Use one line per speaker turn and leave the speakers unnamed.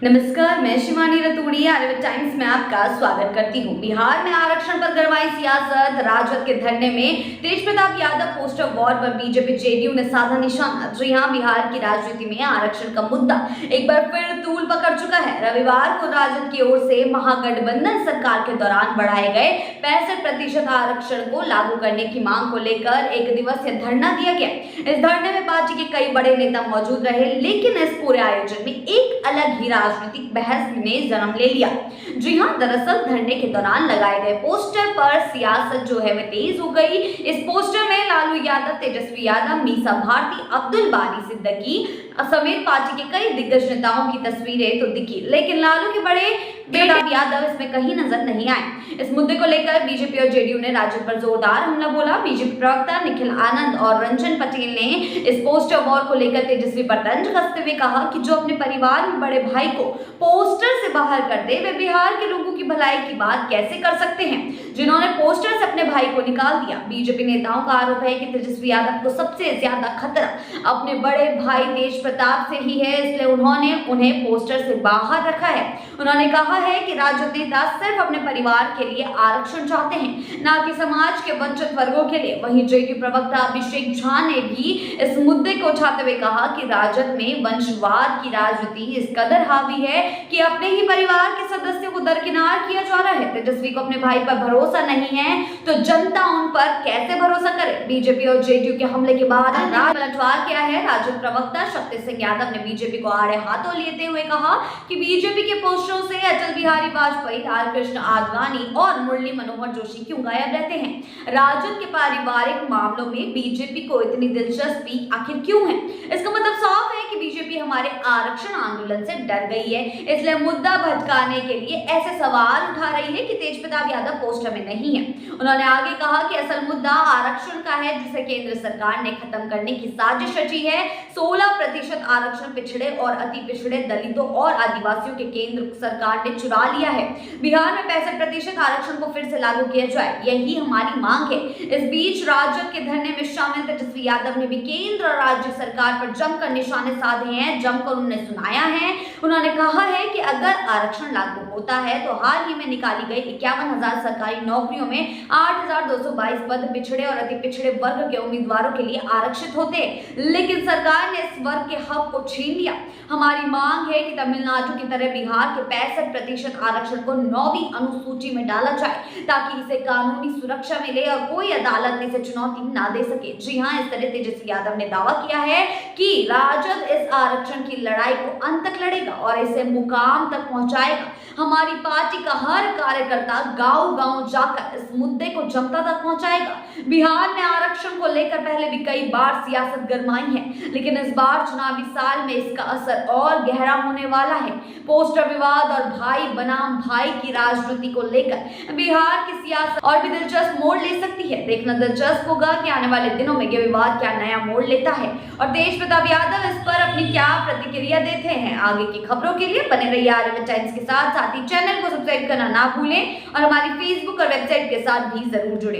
नमस्कार, मैं शिवानी रतूड़ी आर्यभट्ट टाइम्स में आपका स्वागत करती हूँ। बिहार में आरक्षण पर गरमाई सियासत, राजद के धरने में तेज प्रताप यादव पोस्टर वॉर पर बीजेपी जेडीयू ने साधा निशाना। जी हां, बिहार की राजनीति में आरक्षण का मुद्दा एक बार फिर तूल पकड़ चुका है। रविवार को राजद की ओर से महागठबंधन सरकार के दौरान बढ़ाए गए 65% आरक्षण को लागू करने की मांग को लेकर एक दिवसीय धरना दिया गया। इस धरने में पार्टी के कई बड़े नेता मौजूद रहे, लेकिन इस पूरे आयोजन में एक अलग ही राजनीतिक बहस ने जन्म ले लिया। जी हां, दरअसल धरने के दौरान लगाए गए पोस्टर पर सियासत जो है वह तेज हो गई। इस पोस्टर में लालू यादव, तेजस्वी यादव, मीसा भारती, अब्दुल बारी सिद्दीकी समेत पार्टी के कई दिग्गज नेताओं की तस्वीरें तो दिखी, लेकिन लालू के बड़े बेटा यादव इसमें कहीं नजर नहीं आए। इस मुद्दे को लेकर बीजेपी और जेडीयू ने राजद पर जोरदार हमला बोला। बीजेपी प्रवक्ता निखिल आनंद और रंजन पटेल ने इस पोस्टर वॉर को लेकर तेजस्वी पर तंज कसते हुए कहा कि जो अपने परिवार में बड़े भाई को पोस्टर से बाहर कर दे, वे बिहार के लोगों की भलाई की बात कैसे कर सकते हैं, जिन्होंने पोस्टर से अपने भाई को निकाल दिया। बीजेपी नेताओं का आरोप है कि तेजस्वी यादव को सबसे ज्यादा खतरा अपने बड़े भाई तेज प्रताप से ही है, इसलिए उन्होंने उन्हें पोस्टर से बाहर रखा है। उन्होंने कहा है कि राजद नेता सिर्फ अपने परिवार के लिए आरक्षण चाहते हैं, ना कि समाज के वंचित वर्गों के लिए। वहीं जेडीयू प्रवक्ता अभिषेक झा ने भी इस मुद्दे को उठाते हुए कहा कि राजद में वंशवाद की राजनीति इस कदर हावी है कि अपने ही परिवार के सदस्यों को दरकिनार किया जा रहा है। तेजस्वी को अपने भाई पर भरोसा नहीं है तो जनता उन पर कैसे भरोसा करे। बीजेपी और जेडीयू के हमले के बाद पलटवार किया है। राजद प्रवक्ता शक्ति सिंह यादव ने बीजेपी को आड़े हाथों लेते हुए कहा कि बीजेपी के पोस्टरों से अटल बिहारी वाजपेयी, लाल कृष्ण आडवाणी और मुरली मनोहर जोशी क्यों गायब रहते हैं। राजद के पारिवारिक मामलों में बीजेपी को इतनी दिलचस्पी आखिर क्यों है। इसका मतलब साफ है कि बीजेपी हमारे आरक्षण आंदोलन से डर गई है, इसलिए मुद्दा भटकाने के लिए ऐसे सवाल उठा रही है कि तेज प्रताप यादव पोस्टर में नहीं है। उन्होंने आगे कहा कि असल मुद्दा आरक्षण का है, जिसे केंद्र सरकार ने खत्म करने की साजिश रची है। 16% आरक्षण पिछड़े और अति पिछड़े दलितों और आदिवासियों के केंद्र सरकार ने चुरा लिया है। बिहार में 65% आरक्षण को फिर से लागू किया जाए, यही हमारी मांग है। इस बीच राजद के धरने में शामिल तेजस्वी यादव ने भी केंद्र और राज्य सरकार पर जमकर निशाने साधे हैं, जमकर उन्हें सुनाया है। उन्होंने कहा है कि अगर आरक्षण लागू होता है तो हाल ही में निकाली गई 51,000 सरकारी नौकरियों में 8,222 पद पिछड़े और अति पिछड़े वर्ग के उम्मीदवारों के लिए आरक्षित होते, लेकिन सरकार ने इस वर्ग के हक को छीन लिया। हमारी मांग है कि तमिलनाडु की तरह बिहार के 65% आरक्षण को 9वीं अनुसूची में डाला जाए, ताकि इसे कानूनी सुरक्षा मिले और कोई अदालत इसे चुनौती ना दे सके। जी हां, इस तरह तेजस्वी यादव ने दावा किया है कि राजद इस आरक्षण की लड़ाई को अंत तक लड़ेगा और इसे मुकाम तक पहुंचाएगा। हमारी पार्टी का हर कार्यकर्ता गांव-गांव जाकर इस मुद्दे को जनता तक पहुंचाएगा। बिहार में आरक्षण को लेकर पहले भी कई बार सियासत गरमाई है, लेकिन इस बार चुनावी साल में इसका असर और गहरा होने वाला है। पोस्टर विवाद और भाई बनाम भाई की राजनीति को लेकर बिहार की सियासत और भी दिलचस्प मोड़ ले सकती है। देखना दिलचस्प होगा कि आने वाले दिनों में यह विवाद क्या नया मोड़ लेता है और तेज प्रताप यादव इस पर अपनी क्या प्रतिक्रिया देते हैं। आगे की खबरों के लिए बने रहिए आर्यभट्ट टाइम्स के साथ ही चैनल को सब्सक्राइब करना ना भूलें और हमारी फेसबुक और वेबसाइट के साथ भी जरूर जुड़े।